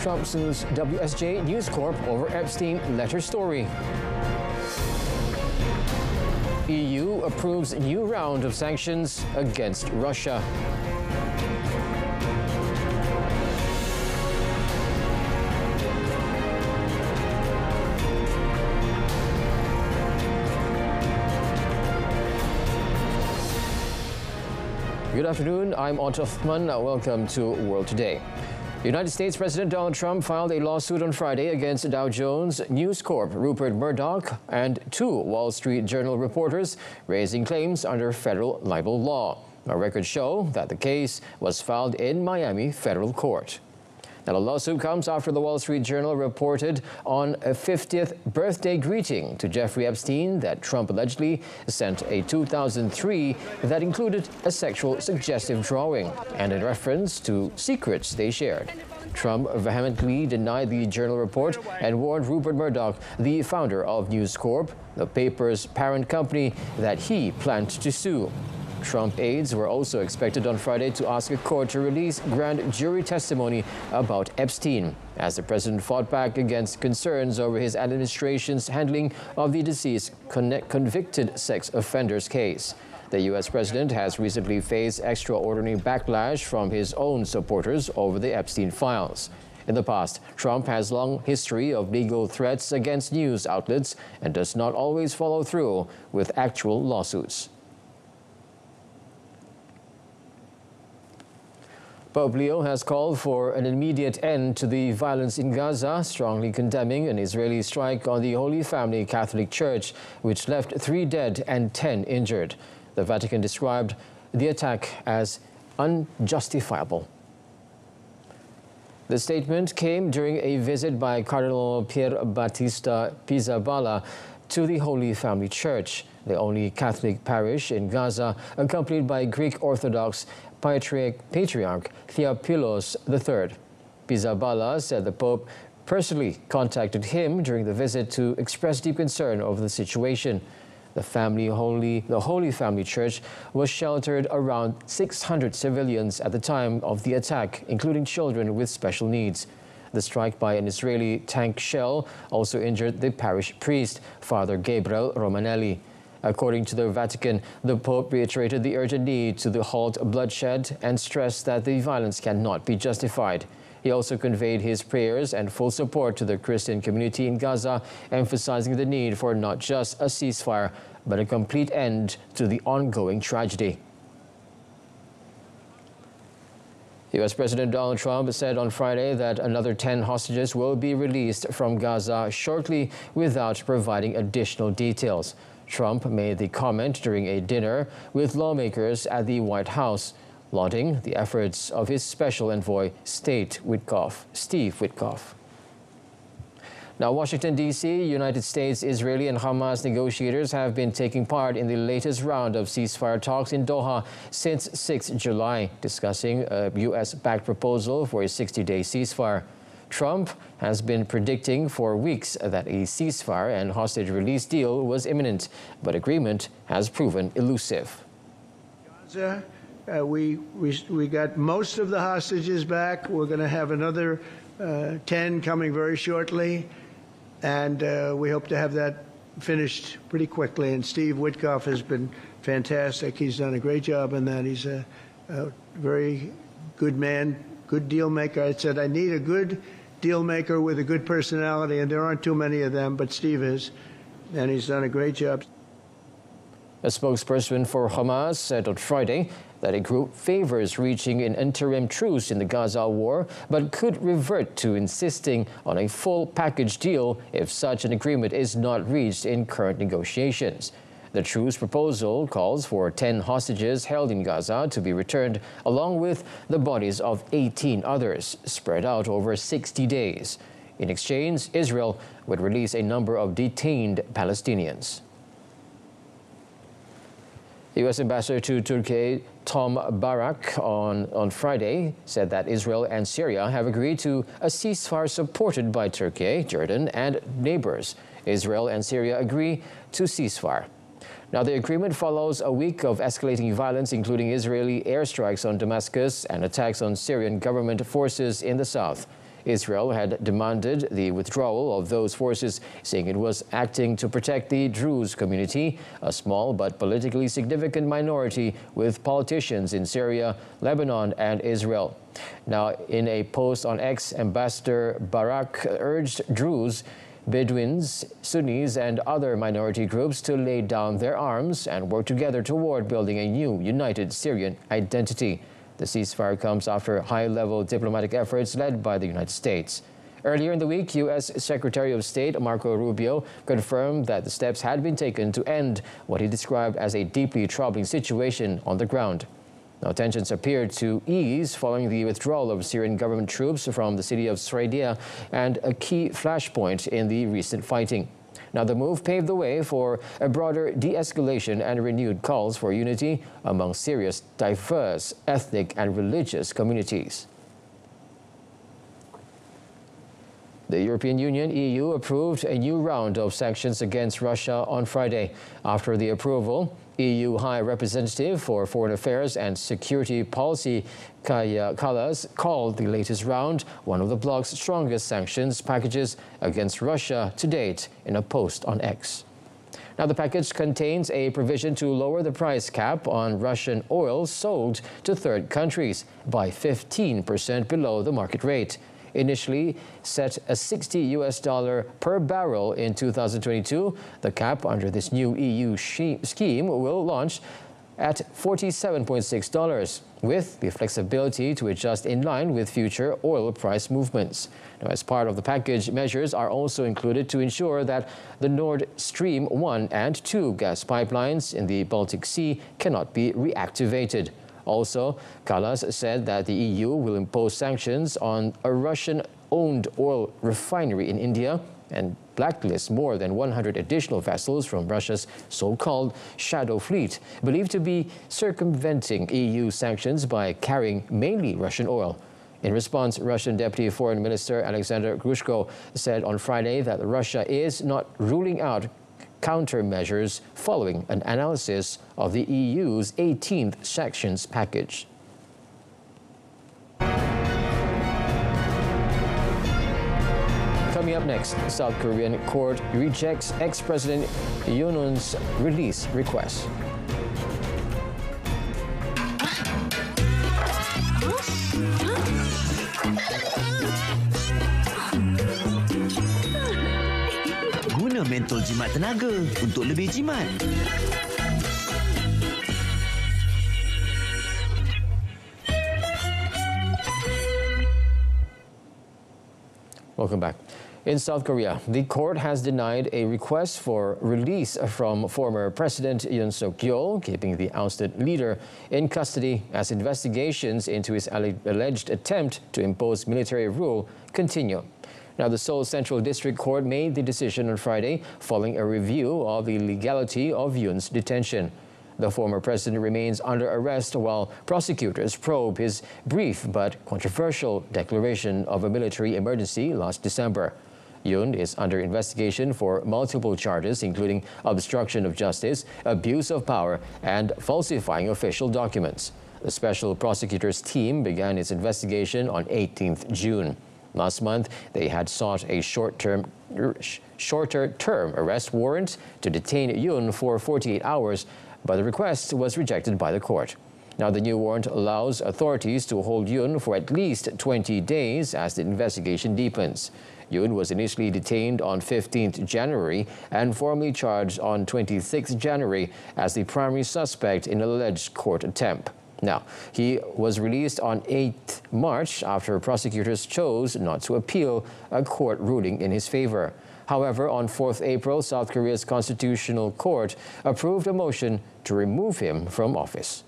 Trump sues WSJ News Corp over Epstein letter story. EU approves new round of sanctions against Russia. Good afternoon, I'm Otto Hoffman. Welcome to World Today. United States President Donald Trump filed a lawsuit on Friday against Dow Jones, News Corp, Rupert Murdoch, and 2 Wall Street Journal reporters, raising claims under federal libel law. Our records show that the case was filed in Miami federal court. Now, the lawsuit comes after the Wall Street Journal reported on a 50th birthday greeting to Jeffrey Epstein that Trump allegedly sent in 2003 that included a sexual suggestive drawing and a reference to secrets they shared. Trump vehemently denied the Journal report and warned Rupert Murdoch, the founder of News Corp, the paper's parent company, that he planned to sue. Trump aides were also expected on Friday to ask a court to release grand jury testimony about Epstein, as the president fought back against concerns over his administration's handling of the deceased convicted sex offenders case. The U.S. president has recently faced extraordinary backlash from his own supporters over the Epstein files. In the past, Trump has a long history of legal threats against news outlets and does not always follow through with actual lawsuits. Pope Leo has called for an immediate end to the violence in Gaza, strongly condemning an Israeli strike on the Holy Family Catholic Church, which left 3 dead and 10 injured. The Vatican described the attack as unjustifiable. The statement came during a visit by Cardinal Pier Battista Pizzaballa to the Holy Family Church, the only Catholic parish in Gaza, accompanied by Greek Orthodox Patriarch Theophilos III. Pizzaballa said the Pope personally contacted him during the visit to express deep concern over the situation. The Holy Family Church was sheltered around 600 civilians at the time of the attack, including children with special needs. The strike by an Israeli tank shell also injured the parish priest, Father Gabriel Romanelli. According to the Vatican, the Pope reiterated the urgent need to halt bloodshed and stressed that the violence cannot be justified. He also conveyed his prayers and full support to the Christian community in Gaza, emphasizing the need for not just a ceasefire, but a complete end to the ongoing tragedy. U.S. President Donald Trump said on Friday that another 10 hostages will be released from Gaza shortly without providing additional details. Trump made the comment during a dinner with lawmakers at the White House, lauding the efforts of his special envoy, Steve Witkoff. Now, Washington, D.C., United States, Israeli and Hamas negotiators have been taking part in the latest round of ceasefire talks in Doha since 6 July, discussing a U.S.-backed proposal for a 60-day ceasefire. Trump has been predicting for weeks that a ceasefire and hostage release deal was imminent, but agreement has proven elusive. Gaza, we got most of the hostages back. We're going to have another 10 coming very shortly, and we hope to have that finished pretty quickly. And Steve Witkoff has been fantastic. He's done a great job in that. He's a very good man, good deal maker. I said, I need a good deal maker with a good personality, and there aren't too many of them, but Steve is, and he's done a great job. A spokesperson for Hamas said on Friday that a group favors reaching an interim truce in the Gaza war, but could revert to insisting on a full package deal if such an agreement is not reached in current negotiations. The truce proposal calls for 10 hostages held in Gaza to be returned, along with the bodies of 18 others, spread out over 60 days. In exchange, Israel would release a number of detained Palestinians. U.S. Ambassador to Turkey Tom Barak on Friday said that Israel and Syria have agreed to a ceasefire supported by Turkey, Jordan, and neighbors. Israel and Syria agree to ceasefire. Now, the agreement follows a week of escalating violence, including Israeli airstrikes on Damascus and attacks on Syrian government forces in the south. Israel had demanded the withdrawal of those forces, saying it was acting to protect the Druze community, a small but politically significant minority with politicians in Syria, Lebanon and Israel. Now, in a post on X, Ambassador Barak urged Druze, Bedouins, Sunnis and other minority groups to lay down their arms and work together toward building a new united Syrian identity. The ceasefire comes after high-level diplomatic efforts led by the United States. Earlier in the week, U.S. Secretary of State Marco Rubio confirmed that the steps had been taken to end what he described as a deeply troubling situation on the ground. Now, tensions appeared to ease following the withdrawal of Syrian government troops from the city of Setia and a key flashpoint in the recent fighting. Now, the move paved the way for a broader de-escalation and renewed calls for unity among Syria's diverse ethnic and religious communities. The European Union, EU, approved a new round of sanctions against Russia on Friday. After the approval, EU High Representative for Foreign Affairs and Security Policy Kaja Kallas called the latest round one of the bloc's strongest sanctions packages against Russia to date in a post on X. Now, the package contains a provision to lower the price cap on Russian oil sold to third countries by 15% below the market rate. Initially set a $60 per barrel in 2022, the cap under this new EU scheme will launch at $47.6, with the flexibility to adjust in line with future oil price movements. Now, as part of the package, measures are also included to ensure that the Nord Stream 1 and 2 gas pipelines in the Baltic Sea cannot be reactivated. Also, Kallas said that the EU will impose sanctions on a Russian-owned oil refinery in India and blacklist more than 100 additional vessels from Russia's so-called shadow fleet, believed to be circumventing EU sanctions by carrying mainly Russian oil. In response, Russian Deputy Foreign Minister Alexander Grushko said on Friday that Russia is not ruling out countermeasures following an analysis of the EU's 18th sanctions package. Coming up next, South Korean court rejects ex-President Yoon's release request. Guna mentol jimat tenaga untuk lebih jimat. Welcome back. In South Korea, the court has denied a request for release from former President Yoon Suk-yeol, keeping the ousted leader in custody as investigations into his alleged attempt to impose military rule continue. Now, the Seoul Central District Court made the decision on Friday following a review of the legality of Yoon's detention. The former president remains under arrest while prosecutors probe his brief but controversial declaration of a military emergency last December. Yoon is under investigation for multiple charges, including obstruction of justice, abuse of power, and falsifying official documents. The special prosecutor's team began its investigation on 18th June. Last month, they had sought a shorter-term arrest warrant to detain Yoon for 48 hours, but the request was rejected by the court. Now, the new warrant allows authorities to hold Yoon for at least 20 days as the investigation deepens. Yoon was initially detained on 15th January and formally charged on 26th January as the primary suspect in an alleged court attempt. Now, he was released on 8th March after prosecutors chose not to appeal a court ruling in his favor. However, on 4th April, South Korea's Constitutional Court approved a motion to remove him from office.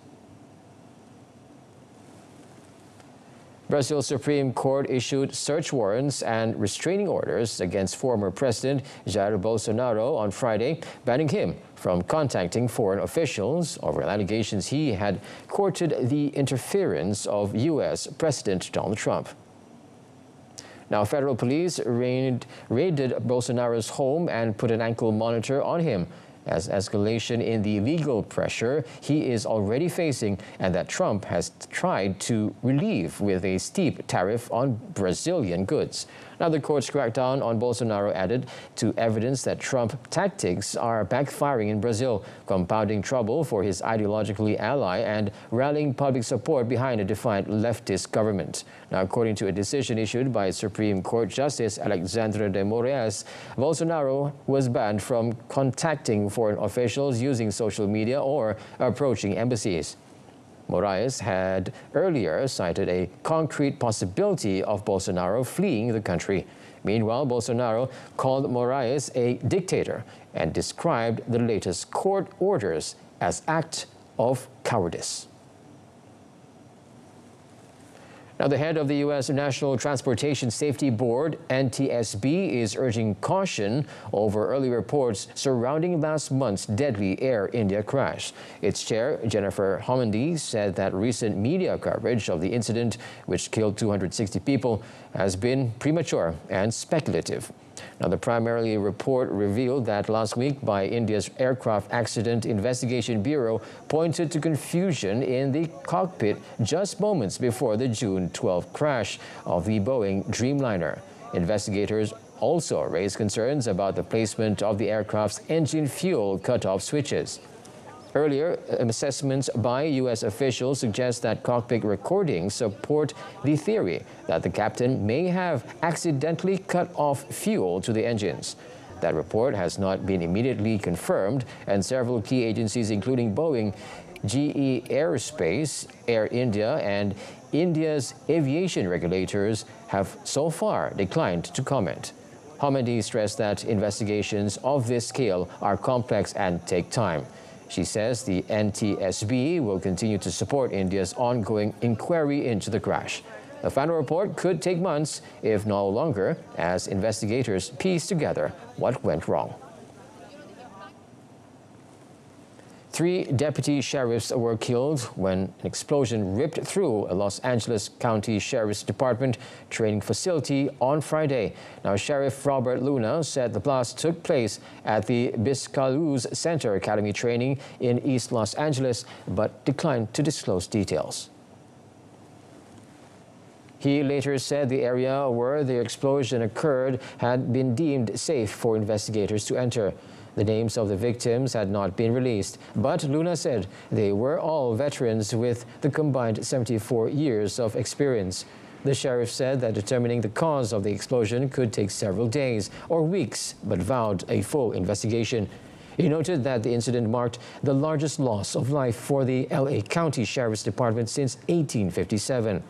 Brazil's Supreme Court issued search warrants and restraining orders against former President Jair Bolsonaro on Friday, banning him from contacting foreign officials over allegations he had courted the interference of U.S. President Donald Trump. Now, federal police raided Bolsonaro's home and put an ankle monitor on him. as escalation in the legal pressure he is already facing and that Trump has tried to relieve with a steep tariff on Brazilian goods. Now, the court's crackdown on Bolsonaro added to evidence that Trump tactics are backfiring in Brazil, compounding trouble for his ideologically ally and rallying public support behind a defiant leftist government. Now, according to a decision issued by Supreme Court Justice Alexandre de Moraes, Bolsonaro was banned from contacting foreign officials using social media or approaching embassies. Moraes had earlier cited a concrete possibility of Bolsonaro fleeing the country. Meanwhile, Bolsonaro called Moraes a dictator and described the latest court orders as act of cowardice. Now, the head of the U.S. National Transportation Safety Board, NTSB, is urging caution over early reports surrounding last month's deadly Air India crash. Its chair, Jennifer Homendy, said that recent media coverage of the incident, which killed 260 people, has been premature and speculative. Now, the primary report revealed that last week by India's Aircraft Accident Investigation Bureau pointed to confusion in the cockpit just moments before the June 12 crash of the Boeing Dreamliner. Investigators also raised concerns about the placement of the aircraft's engine fuel cutoff switches. Earlier, assessments by U.S. officials suggest that cockpit recordings support the theory that the captain may have accidentally cut off fuel to the engines. That report has not been immediately confirmed, and several key agencies, including Boeing, GE Aerospace, Air India, and India's aviation regulators, have so far declined to comment. Homendy stressed that investigations of this scale are complex and take time. She says the NTSB will continue to support India's ongoing inquiry into the crash. The final report could take months, if not longer, as investigators piece together what went wrong. 3 deputy sheriffs were killed when an explosion ripped through a Los Angeles County Sheriff's Department training facility on Friday. Now, Sheriff Robert Luna said the blast took place at the Biscaluz Center Academy training in East Los Angeles, but declined to disclose details. He later said the area where the explosion occurred had been deemed safe for investigators to enter. The names of the victims had not been released, but Luna said they were all veterans with the combined 74 years of experience. The sheriff said that determining the cause of the explosion could take several days or weeks, but vowed a full investigation. He noted that the incident marked the largest loss of life for the LA County Sheriff's Department since 1857.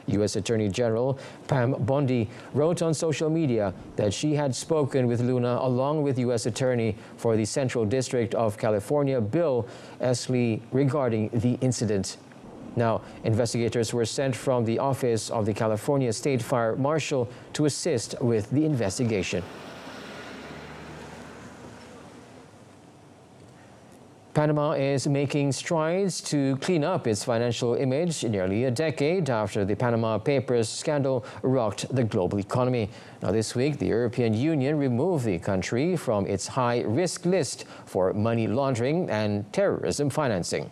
U.S. Attorney General Pam Bondi wrote on social media that she had spoken with Luna along with U.S. Attorney for the Central District of California, Bill Esley, regarding the incident. Now, investigators were sent from the Office of the California State Fire Marshal to assist with the investigation. Panama is making strides to clean up its financial image nearly a decade after the Panama Papers scandal rocked the global economy. Now, this week, the European Union removed the country from its high-risk list for money laundering and terrorism financing.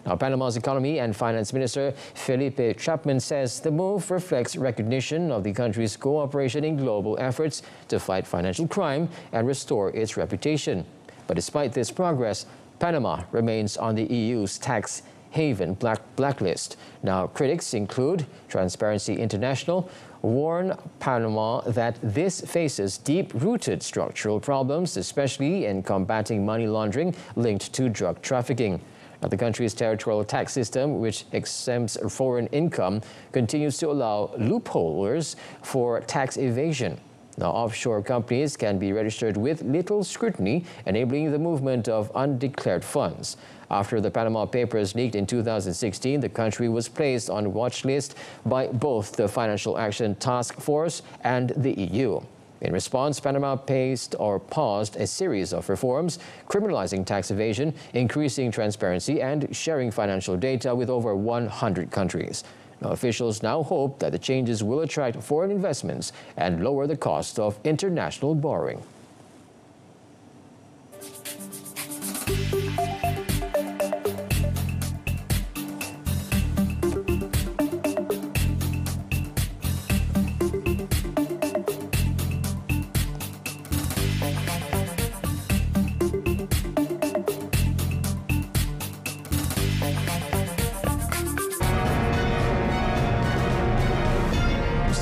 Now, Panama's Economy and Finance Minister Felipe Chapman says the move reflects recognition of the country's cooperation in global efforts to fight financial crime and restore its reputation. But despite this progress, Panama remains on the EU's tax haven blacklist. Now, critics include Transparency International warn Panama that this faces deep-rooted structural problems, especially in combating money laundering linked to drug trafficking. Now, the country's territorial tax system, which exempts foreign income, continues to allow loopholes for tax evasion. Now, offshore companies can be registered with little scrutiny, enabling the movement of undeclared funds. After the Panama Papers leaked in 2016, the country was placed on watch list by both the Financial Action Task Force and the EU. In response, Panama paused a series of reforms, criminalizing tax evasion, increasing transparency, and sharing financial data with over 100 countries. Now, officials now hope that the changes will attract foreign investments and lower the cost of international borrowing.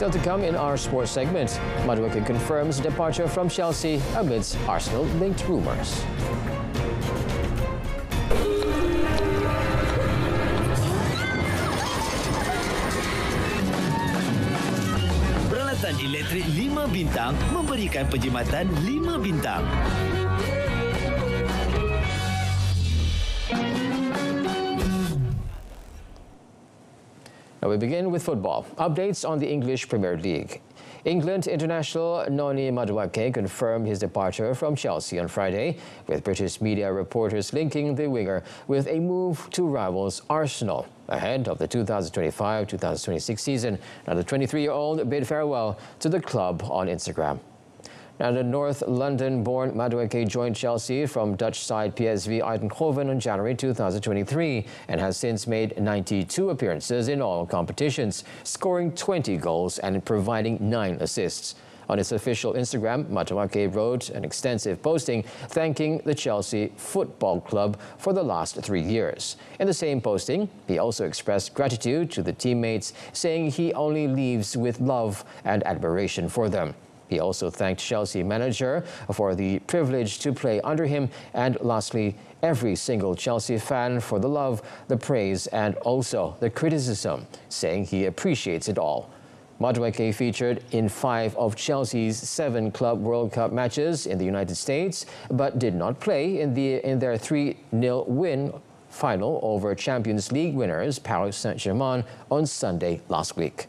Still to come in our sports segment, Madani confirms departure from Chelsea amidst Arsenal-linked rumours. Peralatan elektrik 5 bintang memberikan perkhidmatan 5 bintang. Now we begin with football. Updates on the English Premier League. England international Noni Madueke confirmed his departure from Chelsea on Friday, with British media reporters linking the winger with a move to rivals Arsenal ahead of the 2025-2026 season. Now the 23-year-old bid farewell to the club on Instagram. Now, the North London-born Madueke joined Chelsea from Dutch side PSV Eindhoven on January 2023 and has since made 92 appearances in all competitions, scoring 20 goals and providing 9 assists. On his official Instagram, Madueke wrote an extensive posting thanking the Chelsea Football Club for the last 3 years. In the same posting, he also expressed gratitude to the teammates, saying he only leaves with love and admiration for them. He also thanked Chelsea manager for the privilege to play under him, and lastly, every single Chelsea fan for the love, the praise and also the criticism, saying he appreciates it all. Madueke featured in 5 of Chelsea's 7 Club World Cup matches in the United States, but did not play in their 3-0 win final over Champions League winners Paris Saint-Germain on Sunday last week.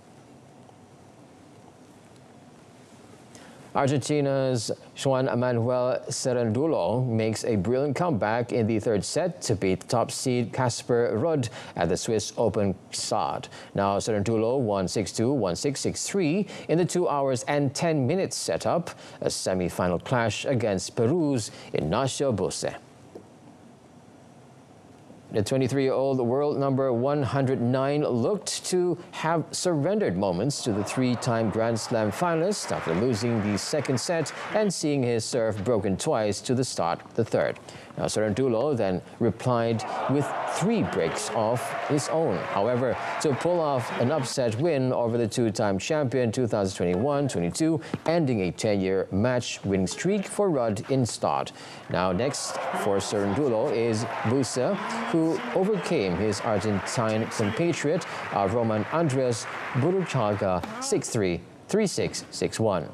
Argentina's Juan Manuel Cerandulo makes a brilliant comeback in the third set to beat top seed Casper Ruud at the Swiss Open Stade. Now, Cerandulo won 6-2, 1-6, 6-3 in the 2 hours and 10 minutes setup, a semi-final clash against Peru's Ignacio Buse. The 23-year-old world number 109 looked to have surrendered moments to the 3-time Grand Slam finalist after losing the second set and seeing his serve broken twice to start the third. Now, Cerandulo then replied with 3 breaks of his own. However, to pull off an upset win over the 2-time champion 2021-22, ending a 10-year match-winning streak for Ruud in Stade. Now, next for Cerandulo is Buse, who overcame his Argentine compatriot Roman Andres Burruchaga 6-3, 3-6, 6-1.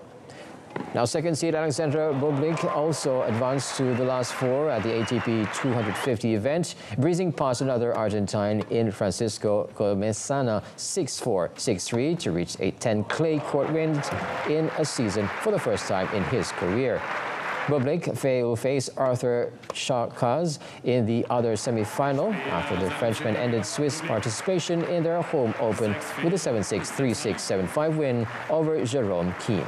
Now, second seed Alexandra Bublik also advanced to the last 4 at the ATP 250 event, breezing past another Argentine in Francisco Comesana 6-4, 6-3 to reach a 10 clay court win in a season for the first time in his career. Bublik will face Arthur Chakaz in the other semi-final after the Frenchman ended Swiss participation in their home open with a 7-6, 3-6, 7-5 win over Jerome Keen.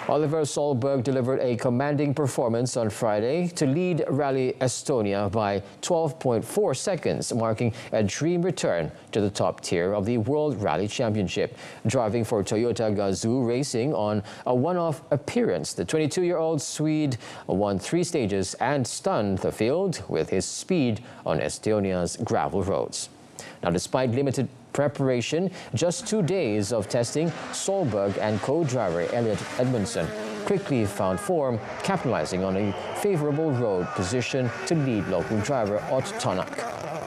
Oliver Solberg delivered a commanding performance on Friday to lead Rally Estonia by 12.4 seconds, marking a dream return to the top tier of the World Rally Championship. Driving for Toyota Gazoo Racing on a one-off appearance, the 22-year-old Swede won 3 stages and stunned the field with his speed on Estonia's gravel roads. Now, despite limited preparation, just 2 days of testing, Solberg and co-driver Elliot Edmondson quickly found form, capitalizing on a favorable road position to lead local driver Ott Tanak.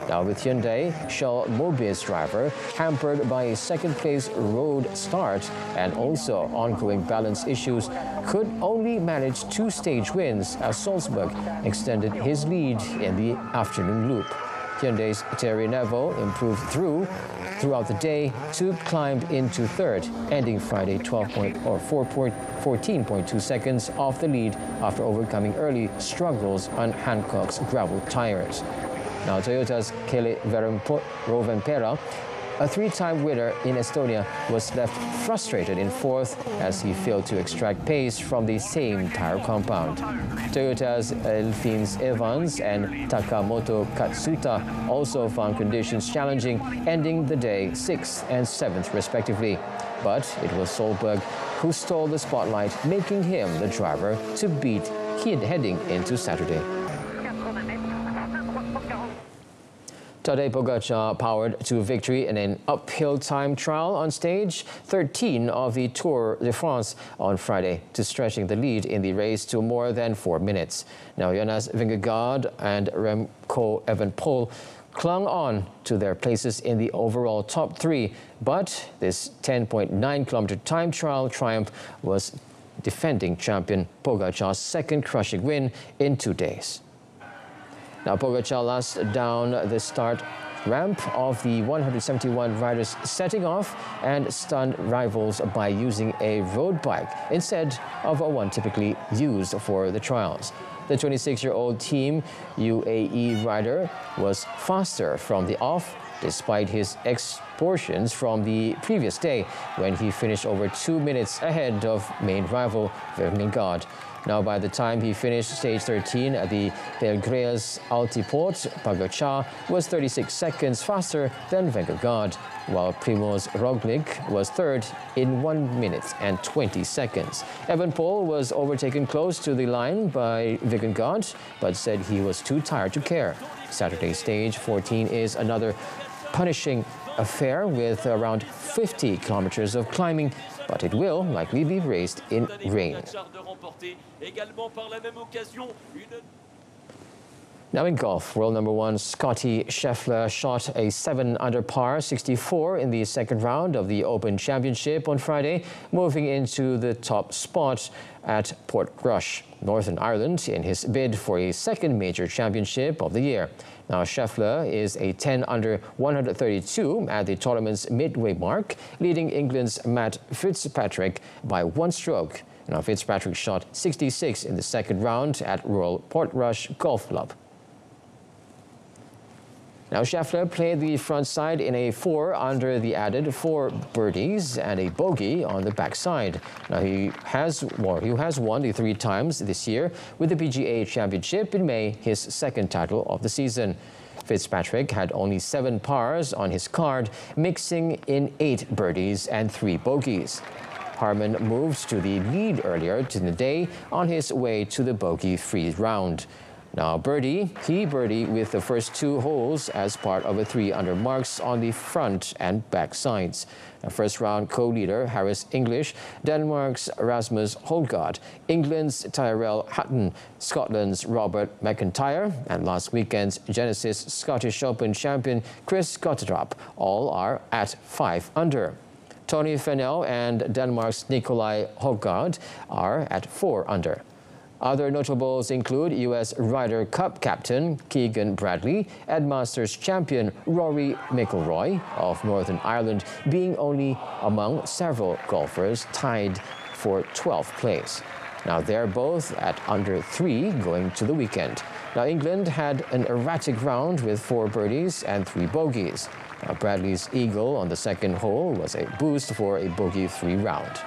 Now, with Hyundai, Shell Mobius driver hampered by a second-place road start and also ongoing balance issues, could only manage 2 stage wins as Solberg extended his lead in the afternoon loop. Hyundai's Terry Neville improved throughout the day to climb into third, ending Friday 14.2 seconds off the lead after overcoming early struggles on Hancock's gravel tires. Now, Toyota's Kelly Rovanpera, a 3-time winner in Estonia, was left frustrated in 4th as he failed to extract pace from the same tire compound. Toyota's Elphins Evans and Takamoto Katsuta also found conditions challenging, ending the day 6th and 7th respectively. But it was Solberg who stole the spotlight, making him the driver to beat heading into Saturday. Tadej Pogacar powered to victory in an uphill time trial on stage 13 of the Tour de France on Friday, to stretching the lead in the race to more than 4 minutes. Now, Jonas Vingegaard and Remco Evenepoel clung on to their places in the overall top three, but this 10.9-kilometer time trial triumph was defending champion Pogacar's second crushing win in 2 days. Now, Pogacar last down the start ramp of the 171 riders, setting off and stunned rivals by using a road bike instead of a one typically used for the trials. The 26-year-old Team UAE rider was faster from the off, despite his extortions from the previous day, when he finished over 2 minutes ahead of main rival Vingegaard. Now, by the time he finished stage 13 at the Belgrès Altiport, Pogacar was 36 seconds faster than Vingegaard, while Primož Roglic was third in 1 minute and 20 seconds. Evenepoel was overtaken close to the line by Vingegaard, but said he was too tired to care. Saturday's stage 14 is another punishing affair with around 50 kilometers of climbing, but it will likely be raced in rain. Now in golf, world number one Scottie Scheffler shot a 7-under par 64 in the second round of the Open Championship on Friday, moving into the top spot at Portrush, Northern Ireland, in his bid for a second major championship of the year. Now, Scheffler is a 10-under 132 at the tournament's midway mark, leading England's Matt Fitzpatrick by 1 stroke. Now, Fitzpatrick shot 66 in the second round at Royal Portrush Golf Club. Now, Scheffler played the front side in a 4 under the added 4 birdies and a bogey on the backside. Now, he has won the 3 times this year with the PGA Championship in May, his second title of the season. Fitzpatrick had only 7 pars on his card, mixing in 8 birdies and 3 bogeys. Harman moved to the lead earlier in the day on his way to the bogey-free round. Now, he birdied with the first 2 holes as part of a 3-under marks on the front and back sides. Now, first round co-leader Harris English, Denmark's Rasmus Holgaard, England's Tyrrell Hatton, Scotland's Robert McIntyre, and last weekend's Genesis Scottish Open champion Chris Gotterdrup all are at 5 under. Tony Fennell and Denmark's Nikolai Højgaard are at 4 under. Other notables include U.S. Ryder Cup captain Keegan Bradley and Masters champion Rory McIlroy of Northern Ireland being only among several golfers tied for 12th place. Now, they're both at under 3 going to the weekend. Now, England had an erratic round with 4 birdies and 3 bogeys. Now, Bradley's eagle on the second hole was a boost for a bogey-free round.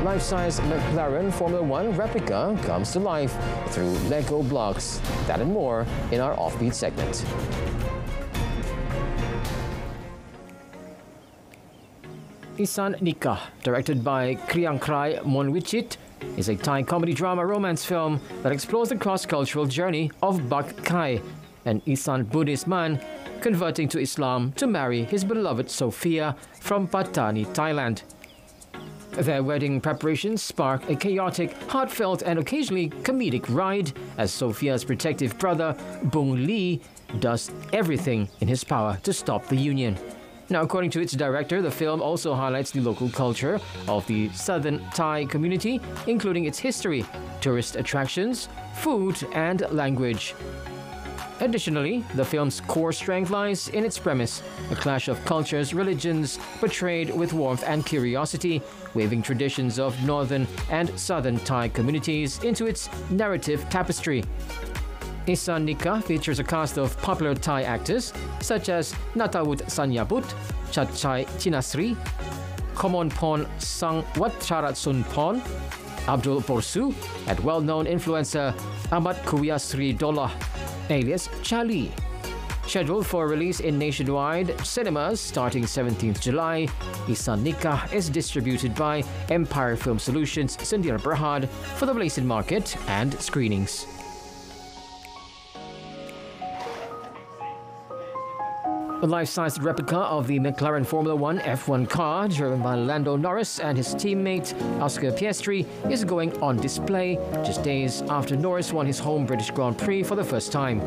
Life-size McLaren Formula One replica comes to life through Lego blocks. That and more in our Offbeat segment. Isan Nikah, directed by Kriangkrai Monwichit, is a Thai comedy drama romance film that explores the cross-cultural journey of Bak Kai, an Isan Buddhist man converting to Islam to marry his beloved Sophia from Pattani, Thailand. Their wedding preparations spark a chaotic, heartfelt and occasionally comedic ride as Sophia's protective brother, Bung Lee, does everything in his power to stop the union. Now, according to its director, the film also highlights the local culture of the southern Thai community, including its history, tourist attractions, food and language. Additionally, the film's core strength lies in its premise, a clash of cultures, religions, portrayed with warmth and curiosity, weaving traditions of northern and southern Thai communities into its narrative tapestry. Isan Nikah features a cast of popular Thai actors such as Natawut Sanyabut, Chatchai Chinasri, Komonpon Sangwatcharatsunpon, Abdul Borsu, and well-known influencer Ahmad Kuwiasri Dollah, alias Charlie. Scheduled for release in nationwide cinemas starting 17th July, Isan Nikah is distributed by Empire Film Solutions Sendiri Berhad for the Malaysian market and screenings. A life-sized replica of the McLaren Formula One F1 car driven by Lando Norris and his teammate Oscar Piastri is going on display just days after Norris won his home British Grand Prix for the first time.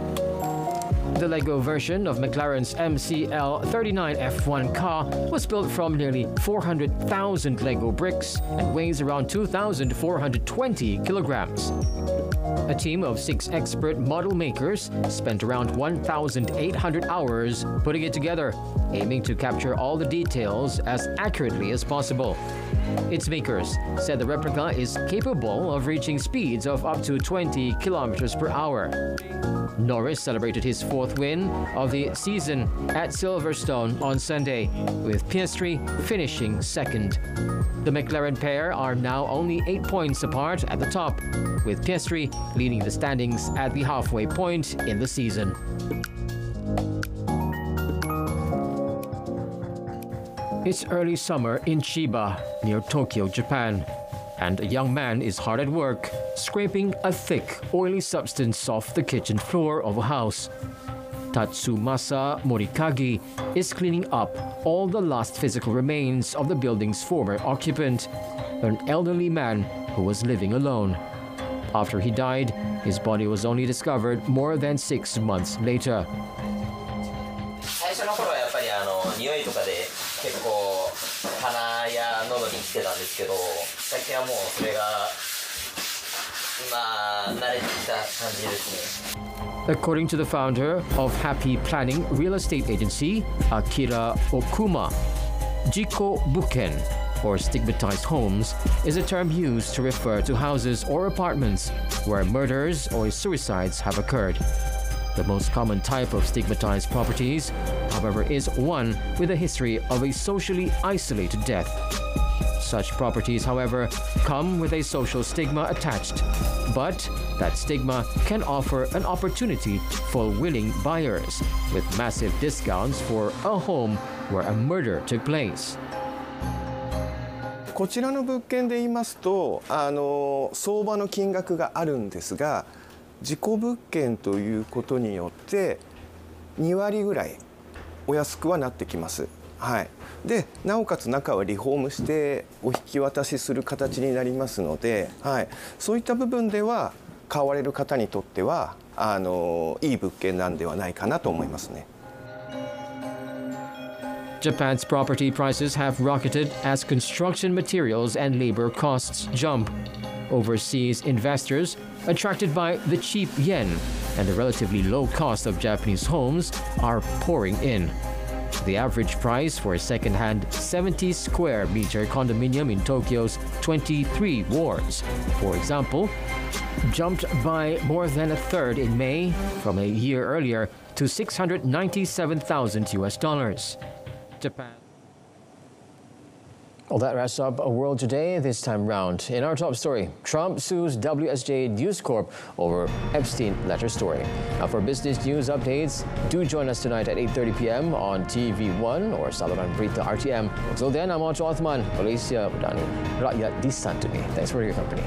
The Lego version of McLaren's MCL39 F1 car was built from nearly 400,000 Lego bricks and weighs around 2,420 kilograms. A team of 6 expert model makers spent around 1,800 hours putting it together, aiming to capture all the details as accurately as possible. Its makers said the replica is capable of reaching speeds of up to 20 kilometers per hour. Norris celebrated his 4th win of the season at Silverstone on Sunday, with Piastri finishing 2nd. The McLaren pair are now only 8 points apart at the top, with Piastri leading the standings at the halfway point in the season. It's early summer in Chiba, near Tokyo, Japan, and a young man is hard at work, scraping a thick, oily substance off the kitchen floor of a house. Tatsumasa Morikagi is cleaning up all the last physical remains of the building's former occupant, an elderly man who was living alone. After he died, his body was only discovered more than 6 months later. 最初の頃はやっぱり匂いとかで結構鼻や喉に来てたんですけど、最近はもうそれが慣れてきた感じですね。 According to the founder of Happy Planning Real Estate Agency, Akira Okuma, Jiko Buken, or stigmatized homes, is a term used to refer to houses or apartments where murders or suicides have occurred. The most common type of stigmatized properties, however, is one with a history of a socially isolated death. Such properties, however, come with a social stigma attached, but that stigma can offer an opportunity for willing buyers with massive discounts for a home where a murder took place. こちらの物件で言いますと、相場の金額があるんですが、事故物件ということによって2割ぐらいお安くはなってきます。はい。で、なおかつ中はリフォームしてお引き渡しする形になりますので、はい。そういった部分では買われる方にとってはいい物件なんではないかなと思いますね。 Japan's property prices have rocketed as construction materials and labor costs jump. Overseas investors, attracted by the cheap yen and the relatively low cost of Japanese homes, are pouring in. The average price for a second-hand 70 square meter condominium in Tokyo's 23 wards, for example, jumped by more than a third in May from a year earlier to $697,000 US. Japan. Well, that wraps up A World Today this time round. In our top story, Trump sues WSJ News Corp over Epstein letter story. Now, for business news updates, do join us tonight at 8:30 p.m. on TV1 or saluran Berita RTM. Until then, I'm Otto Othman, Malaysia, Madani, Rakyat, Disantuni. Thanks for your company.